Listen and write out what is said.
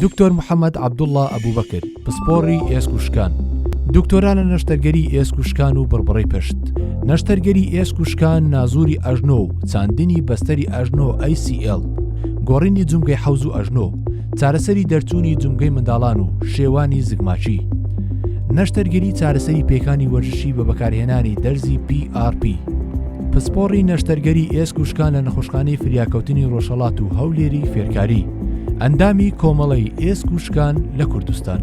دکتۆر محەممەد عەبدوڵڵا ئەبوبەکر پسپۆڕی ئێسک و شکان، دکتۆرانە نەشتەرگەری ئێسک و شکان و بڕبڕەی پشت، نەشتەرگەری ئێسک و شکان، نازووری ئەژنۆ و چاندنی بەستەری ئەژنۆ ACL، گۆڕینی جومگەی حەوز و ئەژنۆ، چارەسەری دەرچوونی جومگەی منداڵان و شێوانی زگماچی، نەشتەرگەری چارەسەری پێکانی وەرزشی بە بەکارهێنانی دەرزی PRP، پسپۆڕی نەشتەرگەری ئێسک و شکان لە نەخۆشخانەی فریاکەوتنی ڕۆژهەڵات و هەولێری فێرکاری، ئەندامی کۆمەڵەی ئێسک و شکان لە کوردستان.